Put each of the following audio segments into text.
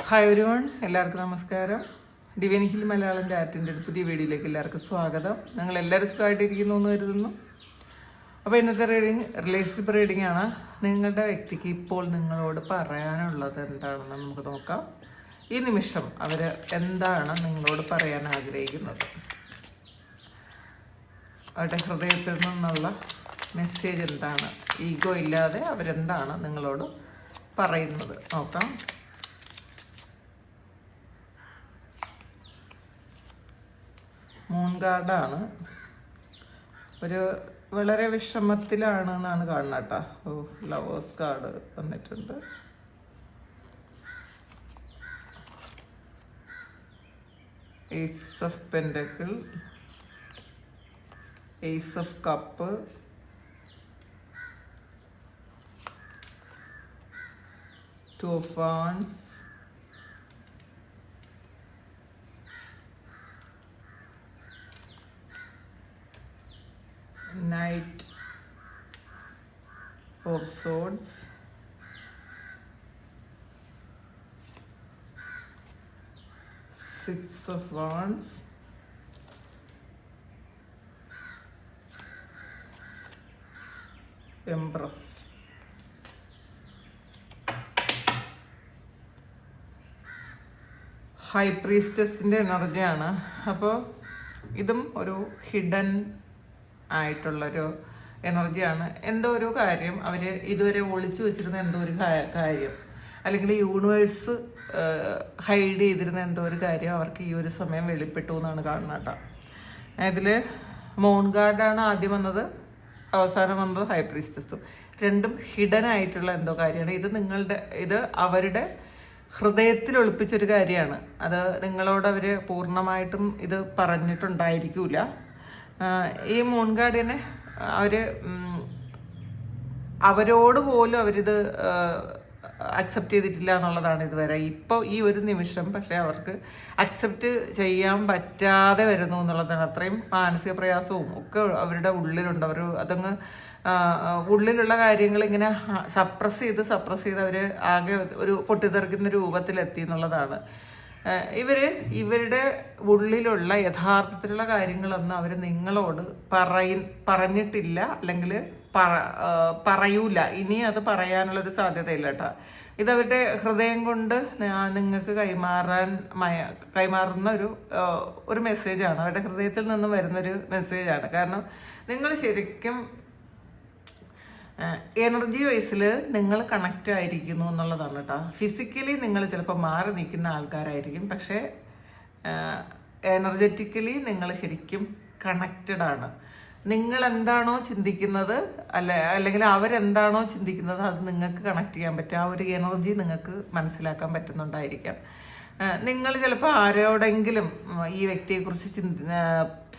Hi everyone, എല്ലാവർക്കും നമസ്കാരം. Divine hill Malayalam ചാറ്റിൻ്റെ ഒരു പുതിയ വീഡിയോയിലേക്ക് എല്ലാവർക്കും സ്വാഗതം. നിങ്ങൾ എല്ലാവരും സുഖമായിട്ടിരിക്കുന്നു എന്ന് കരുതുന്നു. അപ്പോൾ ഇന്നത്തെ റീഡിങ് റിലേഷൻഷിപ്പ് റീഡിംഗ് ആണ്. നിങ്ങളുടെ വ്യക്തിക്ക് ഇപ്പോൾ നിങ്ങളോട് പറയാനുള്ളത് എന്താണെന്ന് നമുക്ക് നോക്കാം. ഈ നിമിഷം അവർ എന്താണ് നിങ്ങളോട് പറയാൻ ആഗ്രഹിക്കുന്നത്, അവരുടെ ഹൃദയത്തിൽ നിന്നുള്ള മെസ്സേജ് എന്താണ്, ഈഗോ ഇല്ലാതെ അവരെന്താണ് നിങ്ങളോട് പറയുന്നത് നോക്കാം. മൂൺ കാർഡാണ്. ഒരു വളരെ വിഷമത്തിലാണ് എന്നാണ് കാണുന്നത് കേട്ടോ. ലവേഴ്സ് കാർഡ് വന്നിട്ടുണ്ട്. Ace of pentacle, ace of cup, two of wands, Knight of Swords, Six of Wands, Empress. High പ്രീസ്റ്റസിൻ്റെ എനർജിയാണ്. അപ്പോൾ ഇതും ഒരു ഹിഡൻ ആയിട്ടുള്ളൊരു എനർജിയാണ്. എന്തോ ഒരു കാര്യം അവർ ഇതുവരെ ഒളിച്ചു വെച്ചിരുന്ന എന്തോ ഒരു കാര്യം, അല്ലെങ്കിൽ യൂണിവേഴ്സ് ഹൈഡ് ചെയ്തിരുന്ന എന്തോ ഒരു കാര്യം അവർക്ക് ഈ ഒരു സമയം വെളിപ്പെട്ടു എന്നാണ് കാണുന്നത് കേട്ടോ. ഇതിൽ മൂൺ ഗാർഡാണ് ആദ്യം വന്നത്, അവസാനം വന്നത് ഹൈ പ്രീസ്റ്റസും. രണ്ടും ഹിഡൻ ആയിട്ടുള്ള എന്തോ കാര്യമാണ്. ഇത് അവരുടെ ഹൃദയത്തിൽ ഒളിപ്പിച്ചൊരു കാര്യമാണ്. അത് നിങ്ങളോട് അവർ പൂർണ്ണമായിട്ടും ഇത് പറഞ്ഞിട്ടുണ്ടായിരിക്കില്ല. ഈ മൂൺ ഗാർഡിയനെ അവരോട് പോലും അവരിത് അക്സെപ്റ്റ് ചെയ്തിട്ടില്ല എന്നുള്ളതാണ് ഇതുവരെ. ഇപ്പോൾ ഈ ഒരു നിമിഷം പക്ഷേ അവർക്ക് അക്സെപ്റ്റ് ചെയ്യാൻ പറ്റാതെ വരുന്നു എന്നുള്ളതാണ്. അത്രയും മാനസിക പ്രയാസവും ഒക്കെ അവരുടെ ഉള്ളിലുണ്ട്. അതങ്ങ് ഉള്ളിലുള്ള കാര്യങ്ങൾ ഇങ്ങനെ സപ്രസ് ചെയ്ത് അവർ ആകെ ഒരു പൊട്ടിത്തെറിക്കുന്ന രൂപത്തിലെത്തി എന്നുള്ളതാണ്. ഇവരുടെ ഉള്ളിലുള്ള യഥാർത്ഥത്തിലുള്ള കാര്യങ്ങളൊന്നും അവർ നിങ്ങളോട് പറഞ്ഞിട്ടില്ല, അല്ലെങ്കിൽ പറയൂല. ഇനി അത് പറയാനുള്ളൊരു സാധ്യതയില്ല കേട്ടോ. ഇതവരുടെ ഹൃദയം കൊണ്ട് നിങ്ങൾക്ക് കൈമാറുന്ന ഒരു മെസ്സേജാണ്. അവരുടെ ഹൃദയത്തിൽ നിന്നും വരുന്നൊരു മെസ്സേജാണ്. കാരണം നിങ്ങൾ ശരിക്കും എനർജി വൈസിൽ നിങ്ങൾ കണക്റ്റ് ആയിരിക്കുന്നു എന്നുള്ളതാണ് കേട്ടോ. ഫിസിക്കലി നിങ്ങൾ ചിലപ്പോൾ മാറി നിൽക്കുന്ന ആൾക്കാരായിരിക്കും, പക്ഷേ എനർജറ്റിക്കലി നിങ്ങൾ ശരിക്കും കണക്റ്റഡ് ആണ്. നിങ്ങൾ എന്താണോ ചിന്തിക്കുന്നത്, അല്ലെങ്കിൽ അവരെന്താണോ ചിന്തിക്കുന്നത്, അത് നിങ്ങൾക്ക് കണക്ട് ചെയ്യാൻ പറ്റും. ആ ഒരു എനർജി നിങ്ങൾക്ക് മനസ്സിലാക്കാൻ പറ്റുന്നുണ്ടായിരിക്കാം. നിങ്ങൾ ചിലപ്പോൾ ആരോടെങ്കിലും ഈ വ്യക്തിയെക്കുറിച്ച്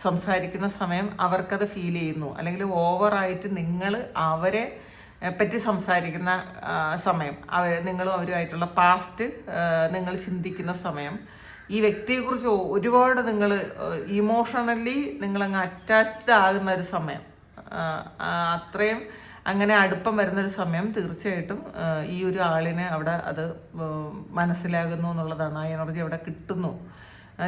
സംസാരിക്കുന്ന സമയം അവർക്കത് ഫീൽ ചെയ്യുന്നു, അല്ലെങ്കിൽ ഓവറായിട്ട് നിങ്ങൾ അവരെ പറ്റി സംസാരിക്കുന്ന സമയം, നിങ്ങളും അവരുമായിട്ടുള്ള പാസ്റ്റ് നിങ്ങൾ ചിന്തിക്കുന്ന സമയം, ഈ വ്യക്തിയെക്കുറിച്ച് ഒരുപാട് നിങ്ങൾ ഇമോഷണലി നിങ്ങളങ്ങ് അറ്റാച്ച്ഡ് ആകുന്ന ഒരു സമയം, അത്രയും അങ്ങനെ അടുപ്പം വരുന്നൊരു സമയം തീർച്ചയായിട്ടും ഈ ഒരു ആളിനെ അവിടെ അത് മനസ്സിലാകുന്നു എന്നുള്ളതാണ്. ആ എനർജി അവിടെ കിട്ടുന്നു.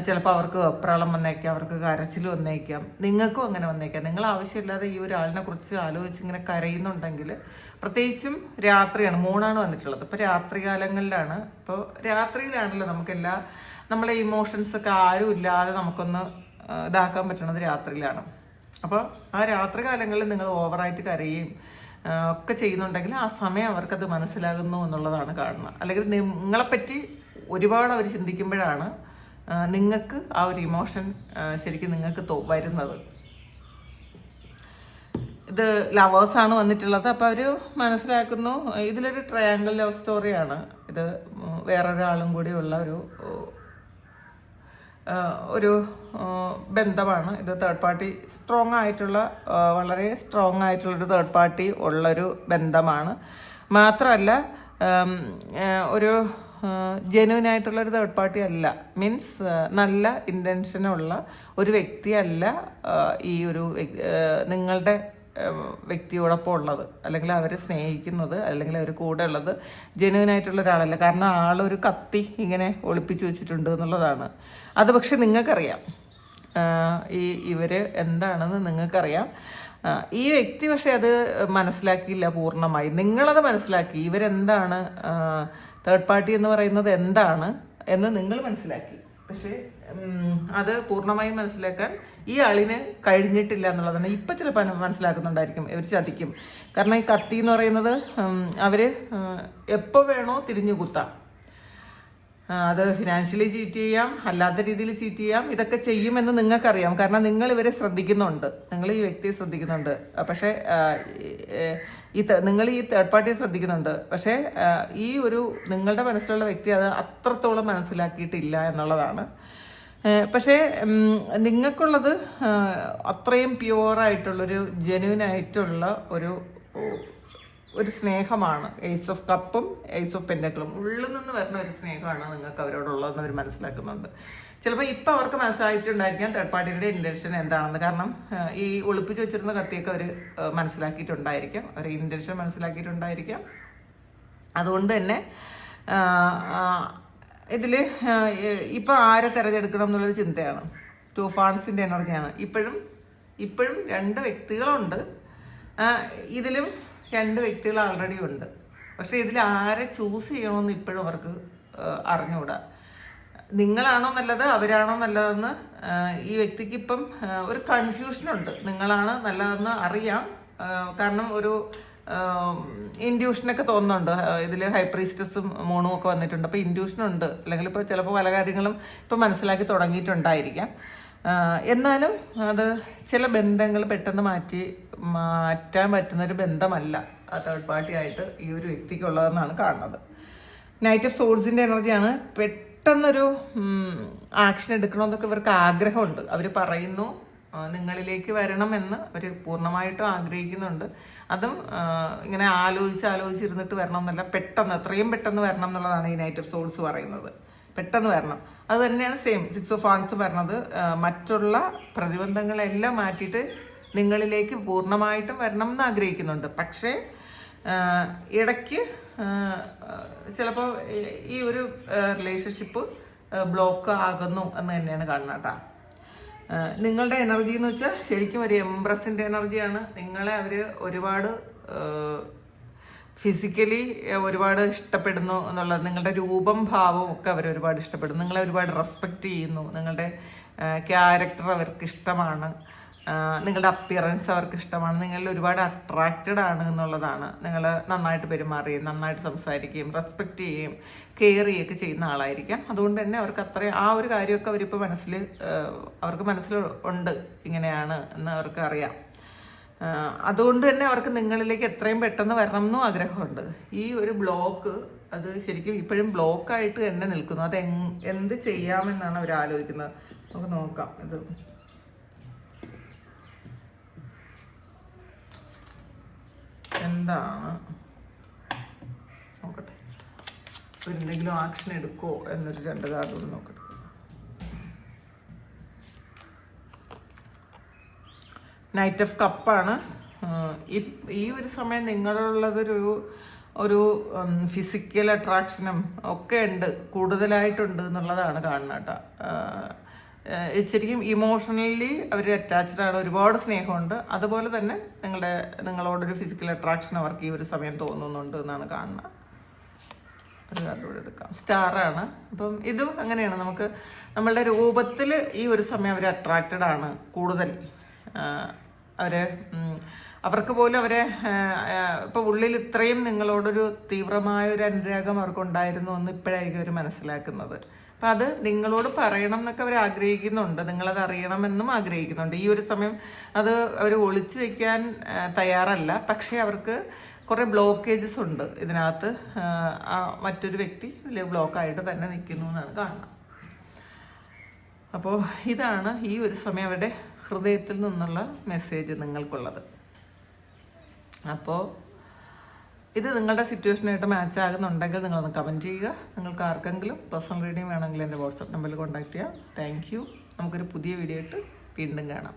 ചിലപ്പോൾ അവർക്ക് വെപ്രാളം വന്നേക്കാം, അവർക്ക് കരച്ചിൽ വന്നേക്കാം, നിങ്ങൾക്കും അങ്ങനെ വന്നേക്കാം. നിങ്ങൾ ആവശ്യമില്ലാതെ ഈ ഒരു ആളിനെ കുറിച്ച് ആലോചിച്ച് ഇങ്ങനെ കരയുന്നുണ്ടെങ്കിൽ, പ്രത്യേകിച്ചും രാത്രിയാണ്, മൂണാണ് വന്നിട്ടുള്ളത്. ഇപ്പോൾ രാത്രികാലങ്ങളിലാണ്. ഇപ്പോൾ രാത്രിയിലാണല്ലോ നമ്മളെ ഇമോഷൻസൊക്കെ ആരും ഇല്ലാതെ നമുക്കൊന്ന് ഇതാക്കാൻ പറ്റണത് രാത്രിയിലാണ്. അപ്പോൾ ആ രാത്രി കാലങ്ങളിൽ നിങ്ങൾ ഓവറായിട്ട് കരയുകയും ഒക്കെ ചെയ്യുന്നുണ്ടെങ്കിൽ ആ സമയം അവർക്കത് മനസ്സിലാകുന്നു എന്നുള്ളതാണ് കാണുന്നത്. അല്ലെങ്കിൽ നിങ്ങളെപ്പറ്റി ഒരുപാട് അവർ ചിന്തിക്കുമ്പോഴാണ് നിങ്ങൾക്ക് ആ ഒരു ഇമോഷൻ ശരിക്കും നിങ്ങൾക്ക് വരുന്നത്. ഇത് ലവേഴ്സാണ് വന്നിട്ടുള്ളത്. അപ്പോൾ അവർ മനസ്സിലാക്കുന്നു ഇതിലൊരു ട്രയാങ്കിൾ ലവ് സ്റ്റോറിയാണ്. ഇത് വേറൊരാളും കൂടിയുള്ള ഒരു ബന്ധമാണ്. ഇത് തേർഡ് പാർട്ടി വളരെ സ്ട്രോങ് ആയിട്ടുള്ളൊരു തേർഡ് പാർട്ടി ഉള്ളൊരു ബന്ധമാണ്. മാത്രമല്ല ഒരു ജെന്യൂൻ ആയിട്ടുള്ളൊരു തേർഡ് പാർട്ടി അല്ല. മീൻസ് നല്ല ഇൻറ്റൻഷനുള്ള ഒരു വ്യക്തിയല്ല ഈ ഒരു നിങ്ങളുടെ വ്യക്തിയോടൊപ്പം ഉള്ളത്, അല്ലെങ്കിൽ അവരെ സ്നേഹിക്കുന്നത്, അല്ലെങ്കിൽ അവർ കൂടെ ഉള്ളത് ജെന്യുവനായിട്ടുള്ള ഒരാളല്ല. കാരണം ആളൊരു കത്തി ഇങ്ങനെ ഒളിപ്പിച്ചു വെച്ചിട്ടുണ്ട് എന്നുള്ളതാണ്. അത് പക്ഷെ നിങ്ങൾക്കറിയാം, ഇവർ എന്താണെന്ന് നിങ്ങൾക്കറിയാം. ഈ വ്യക്തി പക്ഷെ അത് മനസ്സിലാക്കിയില്ല പൂർണ്ണമായി. നിങ്ങളത് മനസ്സിലാക്കി. ഇവരെന്താണ്, തേർഡ് പാർട്ടി എന്ന് പറയുന്നത് എന്താണ് എന്ന് നിങ്ങൾ മനസ്സിലാക്കി. പക്ഷെ അത് പൂർണ്ണമായും മനസ്സിലാക്കാൻ ഈ ആളിന് കഴിഞ്ഞിട്ടില്ല എന്നുള്ളതാണ്. ഇപ്പം ചിലപ്പോൾ മനസ്സിലാക്കുന്നുണ്ടായിരിക്കും, ഇവർ ചതിക്കും. കാരണം ഈ കത്തി എന്ന് പറയുന്നത് അവർ എപ്പോൾ വേണോ തിരിഞ്ഞു കുത്താം. അത് ഫിനാൻഷ്യലി ചീറ്റ് ചെയ്യാം, അല്ലാത്ത രീതിയിൽ ചീറ്റ് ചെയ്യാം. ഇതൊക്കെ ചെയ്യുമെന്ന് നിങ്ങൾക്കറിയാം. കാരണം നിങ്ങൾ ഇവരെ ശ്രദ്ധിക്കുന്നുണ്ട്, നിങ്ങൾ ഈ വ്യക്തിയെ ശ്രദ്ധിക്കുന്നുണ്ട്. പക്ഷേ നിങ്ങൾ ഈ തേർഡ് പാർട്ടിയെ ശ്രദ്ധിക്കുന്നുണ്ട്. പക്ഷേ ഈ ഒരു നിങ്ങളുടെ മനസ്സിലുള്ള വ്യക്തി അത് അത്രത്തോളം മനസ്സിലാക്കിയിട്ടില്ല എന്നുള്ളതാണ്. പക്ഷേ നിങ്ങൾക്കുള്ളത് അത്രയും പ്യുവറായിട്ടുള്ളൊരു ജെന്യുവനായിട്ടുള്ള ഒരു സ്നേഹമാണ്. ഏസ് ഓഫ് കപ്പും ഏസ് ഓഫ് പെൻഡക്കിളും ഉള്ളിൽ നിന്ന് വരുന്ന ഒരു സ്നേഹമാണ് നിങ്ങൾക്ക് അവരോടുള്ളതെന്ന് അവർ മനസ്സിലാക്കുന്നുണ്ട്. ചിലപ്പോൾ ഇപ്പം അവർക്ക് മനസ്സിലായിട്ടുണ്ടായിരിക്കാം തേർഡ് പാർട്ടിയുടെ ഇൻറ്റൻഷൻ എന്താണെന്ന്. കാരണം ഈ ഒളിപ്പിച്ച് വെച്ചിരുന്ന കത്തിയൊക്കെ അവർ മനസ്സിലാക്കിയിട്ടുണ്ടായിരിക്കാം, അവർ ഇൻറ്റൻഷൻ മനസ്സിലാക്കിയിട്ടുണ്ടായിരിക്കാം. അതുകൊണ്ട് തന്നെ ഇതിൽ ഇപ്പം ആരെ തിരഞ്ഞെടുക്കണം എന്നുള്ളൊരു ചിന്തയാണ്. 2 of Wands എനർജിയാണ്. ഇപ്പോഴും 2 വ്യക്തികളുണ്ട്. ഇതിലും 2 വ്യക്തികൾ ആൾറെഡി ഉണ്ട്. പക്ഷെ ഇതിൽ ആരെ ചൂസ് ചെയ്യണമെന്ന് ഇപ്പോഴും അവർക്ക് അറിഞ്ഞുകൂടാ. നിങ്ങളാണോ നല്ലത്, അവരാണോ നല്ലതെന്ന് ഈ വ്യക്തിക്ക് ഇപ്പം ഒരു കൺഫ്യൂഷനുണ്ട്. നിങ്ങളാണ് നല്ലതെന്ന് അറിയാം. കാരണം ഒരു ഇൻഡ്യൂഷനൊക്കെ തോന്നുന്നുണ്ട്. ഇതിൽ ഹൈപ്രീസ്റ്റസും മൂണും ഒക്കെ വന്നിട്ടുണ്ട്. അപ്പോൾ ഇൻഡ്യൂഷനുണ്ട്. അല്ലെങ്കിൽ ഇപ്പോൾ ചിലപ്പോൾ പല കാര്യങ്ങളും ഇപ്പോൾ മനസ്സിലാക്കി തുടങ്ങിയിട്ടുണ്ടായിരിക്കാം. എന്നാലും അത് ചില ബന്ധങ്ങൾ പെട്ടെന്ന് മാറ്റാൻ പറ്റുന്നൊരു ബന്ധമല്ല ആ തേർഡ് പാർട്ടി ആയിട്ട് ഈ ഒരു വ്യക്തിക്കുള്ളതെന്നാണ് കാണുന്നത്. നൈറ്റ് ഓഫ് സോൾസിൻ്റെ എനർജിയാണ്. പെട്ടെന്നൊരു ആക്ഷൻ എടുക്കണമെന്നൊക്കെ ഇവർക്ക് ആഗ്രഹമുണ്ട്. അവർ പറയുന്നു നിങ്ങളിലേക്ക് വരണമെന്ന് അവർ പൂർണ്ണമായിട്ടും ആഗ്രഹിക്കുന്നുണ്ട്. അതും ഇങ്ങനെ ആലോചിച്ചിരുന്നിട്ട് വരണം എന്നല്ല, പെട്ടെന്ന് എത്രയും പെട്ടെന്ന് വരണം എന്നുള്ളതാണ് ഈ നൈറ്റ് ഓഫ് സോൾസ് പറയുന്നത്. പെട്ടെന്ന് വരണം. അത് തന്നെയാണ് സെയിം 6 of Wands പറഞ്ഞത്. മറ്റുള്ള പ്രതിബന്ധങ്ങളെല്ലാം മാറ്റിയിട്ട് നിങ്ങളിലേക്ക് പൂർണ്ണമായിട്ടും വരണം എന്ന് ആഗ്രഹിക്കുന്നുണ്ട്. പക്ഷേ ഇടയ്ക്ക് ചിലപ്പോൾ ഈ ഒരു റിലേഷൻഷിപ്പ് ബ്ലോക്ക് ആകുന്നു എന്ന് തന്നെയാണ് കാണുന്നത് കേട്ടോ. നിങ്ങളുടെ എനർജി എന്ന് വെച്ചാൽ ശരിക്കും ഒരു എംപ്രസിൻ്റെ എനർജിയാണ്. നിങ്ങളെ അവർ ഒരുപാട് ഫിസിക്കലി ഒരുപാട് ഇഷ്ടപ്പെടുന്നു എന്നുള്ളത്, നിങ്ങളുടെ രൂപം ഭാവവും ഒക്കെ അവർ ഒരുപാട് ഇഷ്ടപ്പെടുന്നു. നിങ്ങളെ ഒരുപാട് റെസ്പെക്റ്റ് ചെയ്യുന്നു. നിങ്ങളുടെ ക്യാരക്ടർ അവർക്ക് ഇഷ്ടമാണ്. നിങ്ങളുടെ അപ്പിയറൻസ് അവർക്ക് ഇഷ്ടമാണ്. നിങ്ങളിൽ ഒരുപാട് അട്രാക്റ്റഡ് ആണ് എന്നുള്ളതാണ്. നിങ്ങൾ നന്നായിട്ട് പെരുമാറുകയും നന്നായിട്ട് സംസാരിക്കുകയും റെസ്പെക്റ്റ് ചെയ്യുകയും കെയർ ചെയ്യുകയൊക്കെ ചെയ്യുന്ന ആളായിരിക്കാം. അതുകൊണ്ട് തന്നെ അവർക്ക് അത്രയും ആ ഒരു കാര്യമൊക്കെ അവരിപ്പോൾ അവർക്ക് മനസ്സിൽ ഉണ്ട്, ഇങ്ങനെയാണ് എന്ന് അവർക്ക് അറിയാം. അതുകൊണ്ട് തന്നെ അവർക്ക് നിങ്ങളിലേക്ക് എത്രയും പെട്ടെന്ന് വരണം എന്നും ആഗ്രഹമുണ്ട്. ഈ ഒരു ബ്ലോക്ക് അത് ശരിക്കും ഇപ്പോഴും ബ്ലോക്കായിട്ട് തന്നെ നിൽക്കുന്നു. അത് എന്ത് ചെയ്യാമെന്നാണ് അവർ ആലോചിക്കുന്നത്. നമുക്ക് നോക്കാം. ഇത് എന്താണ് നോക്കട്ടെ. എന്തെങ്കിലും ആക്ഷൻ എടുക്കുമോ എന്നൊരു 2 കാർഡ് നോക്കട്ടെ. നൈറ്റ് ഓഫ് കപ്പാണ്. ഈ ഒരു സമയം ഒരു ഫിസിക്കൽ അട്രാക്ഷനും ഒക്കെ ഉണ്ട്, കൂടുതലായിട്ടുണ്ട് എന്നുള്ളതാണ് കാണുന്നത് കേട്ടോ. ശരിക്കും ഇമോഷണലി അവർ അറ്റാച്ച്ഡ് ആണ്, ഒരുപാട് സ്നേഹമുണ്ട്. അതുപോലെ തന്നെ നിങ്ങളോടൊരു ഫിസിക്കൽ അട്രാക്ഷൻ അവർക്ക് ഈ ഒരു സമയം തോന്നുന്നുണ്ട് എന്നാണ് കാണുന്നത്. ഒരു കാർഡ് കൂടെ എടുക്കാം. സ്റ്റാറാണ്. അപ്പം ഇതും അങ്ങനെയാണ്. നമുക്ക് നമ്മളുടെ രൂപത്തിൽ ഈ ഒരു സമയം അവർ അട്രാക്റ്റഡ് ആണ് കൂടുതൽ. അവർക്ക് പോലും ഇപ്പോൾ ഉള്ളിൽ ഇത്രയും നിങ്ങളോടൊരു തീവ്രമായ ഒരു അനുരാഗം അവർക്കുണ്ടായിരുന്നു എന്ന് ഇപ്പോഴായിരിക്കും അവർ മനസ്സിലാക്കുന്നത്. അപ്പം അത് നിങ്ങളോട് പറയണം എന്നൊക്കെ അവർ ആഗ്രഹിക്കുന്നുണ്ട്. നിങ്ങളത് അറിയണമെന്നും ആഗ്രഹിക്കുന്നുണ്ട്. ഈ ഒരു സമയം അത് അവർ ഒളിച്ചു വയ്ക്കാൻ തയ്യാറല്ല. പക്ഷേ അവർക്ക് കുറേ ബ്ലോക്കേജസ് ഉണ്ട് ഇതിനകത്ത്. മറ്റൊരു വ്യക്തി ഇതിൽ ബ്ലോക്കായിട്ട് തന്നെ നിൽക്കുന്നു എന്നാണ് കാണുന്നത്. അപ്പോൾ ഇതാണ് ഈ ഒരു സമയം അവരുടെ ഹൃദയത്തിൽ നിന്നുള്ള മെസ്സേജ് നിങ്ങൾക്കുള്ളത്. അപ്പോൾ ഇത് നിങ്ങളുടെ സിറ്റുവേഷനായിട്ട് മാച്ച് ആകുന്നുണ്ടെങ്കിൽ നിങ്ങളൊന്ന് കമൻറ്റ് ചെയ്യുക. നിങ്ങൾക്ക് ആർക്കെങ്കിലും പേഴ്സണൽ റീഡിങ് വേണമെങ്കിൽ എൻ്റെ വാട്സാപ്പ് നമ്പറിൽ കോൺടാക്റ്റ് ചെയ്യാം. Thank you. നമുക്കൊരു പുതിയ വീഡിയോ ആയിട്ട് വീണ്ടും കാണാം.